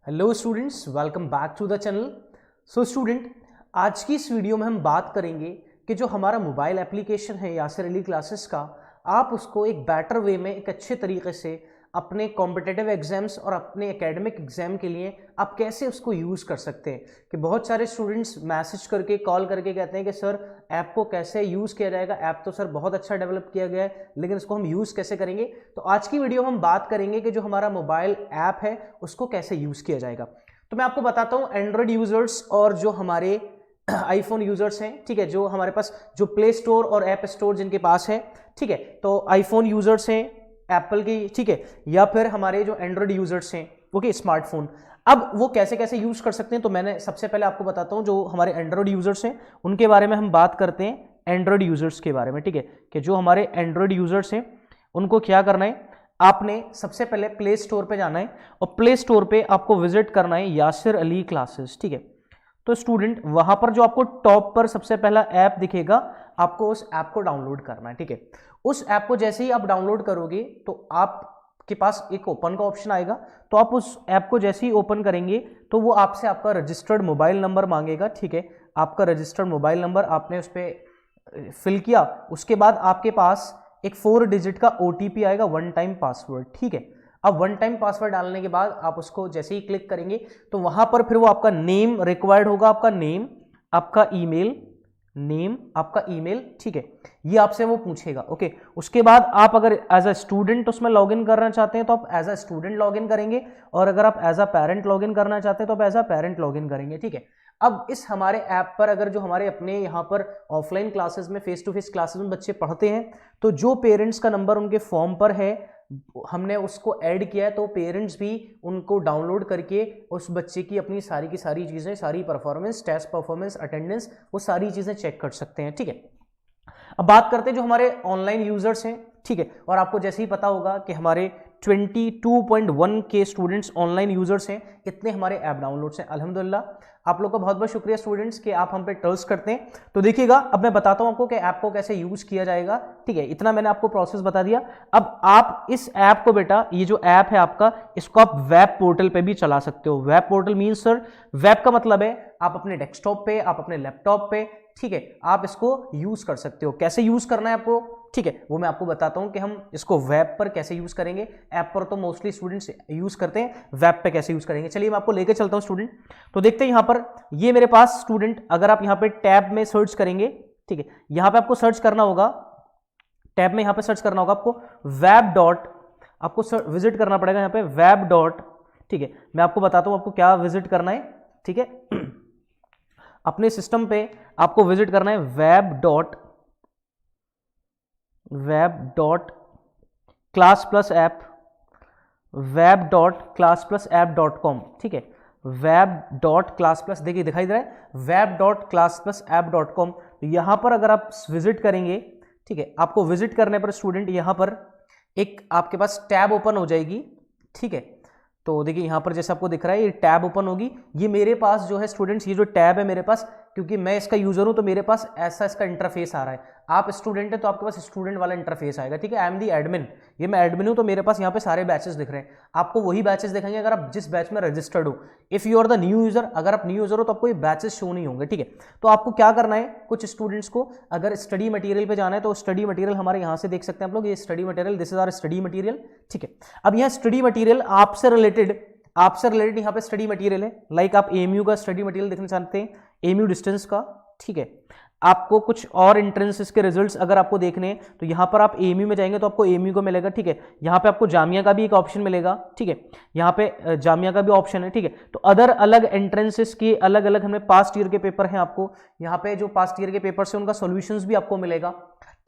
Hello students, welcome back to the channel. So student, आज की इस वीडियो में हम बात करेंगे कि जो हमारा मोबाइल एप्लीकेशन है यासिर अली क्लासेस का, आप उसको एक बेटर वे में एक अच्छे तरीके से अपने कॉम्पिटिटिव एग्जाम्स और अपने एकेडमिक एग्जाम के लिए आप कैसे उसको यूज़ कर सकते हैं। कि बहुत सारे स्टूडेंट्स मैसेज करके कॉल करके कहते हैं कि सर ऐप को कैसे यूज़ किया जाएगा, ऐप तो सर बहुत अच्छा डेवलप किया गया है लेकिन इसको हम यूज़ कैसे करेंगे। तो आज की वीडियो में हम बात करेंगे कि जो हमारा मोबाइल ऐप है उसको कैसे यूज़ किया जाएगा। तो मैं आपको बताता हूँ एंड्रॉयड यूज़र्स और जो हमारे आईफोन यूज़र्स हैं, ठीक है, जो हमारे पास जो प्ले स्टोर और ऐप स्टोर जिनके पास है, ठीक है, तो आईफोन यूज़र्स हैं एप्पल की, ठीक है, या फिर हमारे जो एंड्रॉयड यूजर्स हैं ओके स्मार्टफोन, अब वो कैसे कैसे यूज कर सकते हैं। तो मैंने सबसे पहले आपको बताता हूं जो हमारे एंड्रॉयड यूजर्स हैं उनके बारे में हम बात करते हैं, एंड्रॉयड यूजर्स के बारे में, ठीक है, कि जो हमारे एंड्रॉयड यूजर्स हैं उनको क्या करना है, आपने सबसे पहले प्ले स्टोर पे जाना है और प्ले स्टोर पे आपको विजिट करना है यासिर अली क्लासेस, ठीक है। तो स्टूडेंट वहां पर जो आपको टॉप पर सबसे पहला ऐप दिखेगा, आपको उस ऐप को डाउनलोड करना है, ठीक है। उस ऐप को जैसे ही आप डाउनलोड करोगे तो आपके पास एक ओपन का ऑप्शन आएगा, तो आप उस ऐप को जैसे ही ओपन करेंगे तो वो आपसे आपका रजिस्टर्ड मोबाइल नंबर मांगेगा, ठीक है। आपका रजिस्टर्ड मोबाइल नंबर आपने उस पर फिल किया, उसके बाद आपके पास एक 4 डिजिट का OTP आएगा, वन टाइम पासवर्ड, ठीक है। अब वन टाइम पासवर्ड डालने के बाद आप उसको जैसे ही क्लिक करेंगे तो वहां पर फिर वो आपका नेम रिक्वायर्ड होगा, आपका नेम, आपका ईमेल, ठीक है, ये आपसे वो पूछेगा, ओके। उसके बाद आप अगर एज अ स्टूडेंट उसमें लॉगिन करना चाहते हैं तो आप एज अ स्टूडेंट लॉगिन करेंगे, और अगर आप एज अ पेरेंट लॉगिन करना चाहते हैं तो आप एज अ पेरेंट लॉगिन करेंगे, ठीक है। अब इस हमारे ऐप पर अगर जो हमारे अपने यहाँ पर ऑफलाइन क्लासेस में फेस टू फेस क्लासेस में बच्चे पढ़ते हैं, तो जो पेरेंट्स का नंबर उनके फॉर्म पर है हमने उसको ऐड किया है, तो पेरेंट्स भी उनको डाउनलोड करके उस बच्चे की अपनी सारी की सारी चीज़ें, सारी परफॉर्मेंस, टेस्ट परफॉर्मेंस, अटेंडेंस, वो सारी चीज़ें चेक कर सकते हैं, ठीक है। अब बात करते हैं जो हमारे ऑनलाइन यूजर्स हैं, ठीक है, और आपको जैसे ही पता होगा कि हमारे 22.1 के स्टूडेंट्स ऑनलाइन यूजर्स हैं, इतने हमारे ऐप डाउनलोड्स हैं, अल्हम्दुलिल्लाह। आप लोग का बहुत बहुत शुक्रिया स्टूडेंट्स कि आप हम पे ट्रस्ट करते हैं। तो देखिएगा, अब मैं बताता हूं आपको कि ऐप को कैसे यूज किया जाएगा, ठीक है, इतना मैंने आपको प्रोसेस बता दिया। अब आप इस ऐप को बेटा, ये जो ऐप है आपका, इसको आप वेब पोर्टल पे भी चला सकते हो। Web portal means sir, web का मतलब है आप अपने डेस्कटॉप पे, आप अपने लैपटॉप पे, ठीक है, आप इसको यूज कर सकते हो। कैसे यूज करना है आपको, ठीक है, वो मैं आपको बताता हूं कि हम इसको वेब पर कैसे यूज करेंगे। ऐप पर तो मोस्टली स्टूडेंट्स यूज करते हैं, वेब पे कैसे यूज करेंगे, चलिए मैं आपको लेके चलता हूं स्टूडेंट। तो देखते हैं यहां पर, ये मेरे पास स्टूडेंट, अगर आप यहां पे टैब में सर्च करेंगे, ठीक है, यहां पे आपको सर्च करना होगा, टैब में यहां पे सर्च करना होगा आपको वेब डॉट, आपको विजिट करना पड़ेगा यहां पे वेब डॉट, ठीक है, मैं आपको बताता हूं आपको क्या विजिट करना है, ठीक है। अपने सिस्टम पे आपको विजिट करना है web.class+app.com, ठीक है, web.class+, देखिए दिखाई दे रहा है web.class+app.com। तो यहां पर अगर आप विजिट करेंगे, ठीक है, आपको विजिट करने पर स्टूडेंट यहां पर एक आपके पास टैब ओपन हो जाएगी, ठीक है। तो देखिए यहां पर जैसे आपको दिख रहा है ये टैब ओपन होगी, ये मेरे पास जो है स्टूडेंट्स, ये जो टैब है मेरे पास, क्योंकि मैं इसका यूजर हूं तो मेरे पास ऐसा इसका इंटरफेस आ रहा है। आप स्टूडेंट है तो आपके पास स्टूडेंट वाला इंटरफेस आएगा, ठीक है। आई एम दी एडमिन, ये मैं एडमिन हूं तो मेरे पास यहाँ पे सारे बैचेस दिख रहे हैं। आपको वही बैचेस दिखेंगे अगर आप जिस बैच में रजिस्टर्ड हो। If you are the new user, अगर आप न्यू यूजर हो तो आपको ये बैचेस शो नहीं होंगे, ठीक है। तो आपको क्या करना है, कुछ स्टूडेंट्स को अगर स्टडी मटेरियल पे जाना है तो स्टडी मटेरियल हमारे यहाँ से देख सकते हैं आप लोग, ये study material, this is our study material, ठीक है। अब यहाँ स्टडी मटेरियल आपसे रिलेटेड यहाँ पे स्टडी मटेरियल है, लाइक आप एएमयू का स्टडी मटेरियल देखना चाहते हैं, एएमयू डिस्टेंस का, ठीक है। आपको कुछ और एंट्रेंसेस के रिजल्ट्स अगर आपको देखने हैं तो यहाँ पर आप एएमयू में जाएंगे तो आपको एएमयू को मिलेगा, ठीक है। यहाँ पे आपको जामिया का भी एक ऑप्शन मिलेगा, ठीक है, यहाँ पे जामिया का भी ऑप्शन है, ठीक है। तो अदर अलग एंट्रेंसेस के अलग अलग हमें पास्ट ईयर के पेपर हैं, आपको यहाँ पे जो पास्ट ईयर के पेपर है उनका सॉल्यूशंस भी आपको मिलेगा,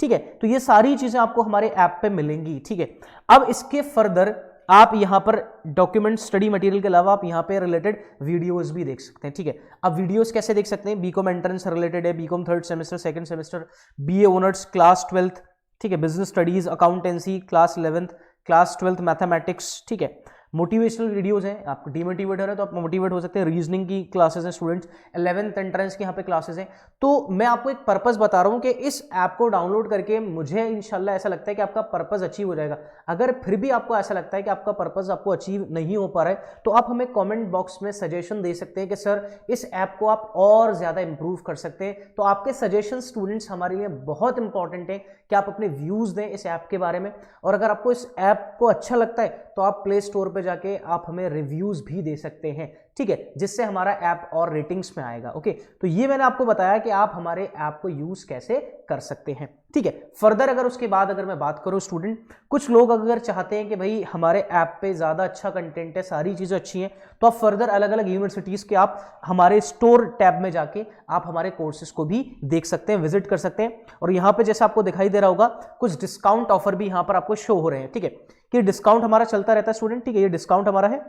ठीक है। तो ये सारी चीजें आपको हमारे ऐप पे मिलेंगी, ठीक है। अब इसके फर्दर आप यहां पर डॉक्यूमेंट स्टडी मटेरियल के अलावा आप यहां पे रिलेटेड वीडियोस भी देख सकते हैं, ठीक है। अब वीडियोस कैसे देख सकते हैं, बीकॉम एंट्रेंस रिलेटेड है, BCom third semester, second semester, BA honours, class 12th, ठीक है, business studies, accountancy, class 11th, class 12th mathematics, ठीक है, मोटिवेशनल वीडियोस हैं, आप डिमोटिवेट हो रहे हैं तो आप मोटिवेट हो सकते हैं। रीजनिंग की क्लासेस हैं स्टूडेंट्स, 11th एंट्रेंस की यहाँ पे क्लासेस हैं। तो मैं आपको एक पर्पस बता रहा हूँ कि इस ऐप को डाउनलोड करके मुझे इंशाल्लाह ऐसा लगता है कि आपका पर्पस अचीव हो जाएगा। अगर फिर भी आपको ऐसा लगता है कि आपका पर्पस आपको अचीव नहीं हो पा रहा है तो आप हमें कॉमेंट बॉक्स में सजेशन दे सकते हैं कि सर इस ऐप को आप और ज़्यादा इंप्रूव कर सकते हैं। तो आपके सजेशन स्टूडेंट्स हमारे लिए बहुत इंपॉर्टेंट है कि आप अपने व्यूज़ दें इस ऐप के बारे में। और अगर आपको इस ऐप को अच्छा लगता है तो आप प्ले स्टोर पे जाके आप हमें रिव्यूज़ भी दे सकते हैं, ठीक है, जिससे हमारा ऐप और रेटिंग्स में आएगा। ओके, तो ये मैंने आपको बताया कि आप हमारे ऐप को यूज़ कैसे कर सकते हैं, ठीक है। फर्दर अगर उसके बाद अगर मैं बात करूं स्टूडेंट, कुछ लोग अगर चाहते हैं कि भाई हमारे ऐप पे ज़्यादा अच्छा कंटेंट है, सारी चीज़ें अच्छी हैं, तो आप फर्दर अलग अलग यूनिवर्सिटीज़ के आप हमारे स्टोर टैब में जाके आप हमारे कोर्सेज को भी देख सकते हैं, विजिट कर सकते हैं। और यहाँ पे जैसे आपको दिखाई दे रहा होगा कुछ डिस्काउंट ऑफर भी यहाँ पर आपको शो हो रहे हैं, ठीक है, कि डिस्काउंट हमारा चलता रहता है स्टूडेंट, ठीक है, ये डिस्काउंट हमारा है।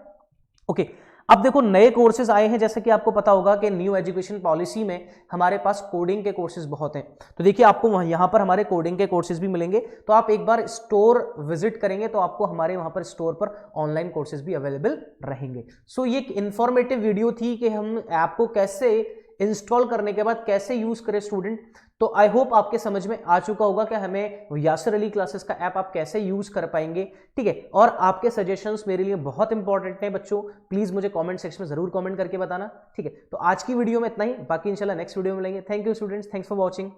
ओके, अब देखो नए कोर्सेज आए हैं, जैसे कि आपको पता होगा कि न्यू एजुकेशन पॉलिसी में हमारे पास कोडिंग के कोर्सेज बहुत हैं। तो देखिए आपको यहाँ पर हमारे कोडिंग के कोर्सेज भी मिलेंगे। तो आप एक बार स्टोर विजिट करेंगे तो आपको हमारे वहाँ पर स्टोर पर ऑनलाइन कोर्सेज भी अवेलेबल रहेंगे। सो ये एक इंफॉर्मेटिव वीडियो थी कि हम ऐप को कैसे इंस्टॉल करने के बाद कैसे यूज करें स्टूडेंट। तो आई होप आपके समझ में आ चुका होगा कि हमें यासिर अली क्लासेस का ऐप आप कैसे यूज कर पाएंगे, ठीक है। और आपके सजेशंस मेरे लिए बहुत इंपॉर्टेंट हैं बच्चों, प्लीज मुझे कमेंट सेक्शन में जरूर कमेंट करके बताना, ठीक है। तो आज की वीडियो में इतना ही, बाकी इंशाल्लाह नेक्स्ट वीडियो में मिलेंगे। Thank you students, thanks for watching.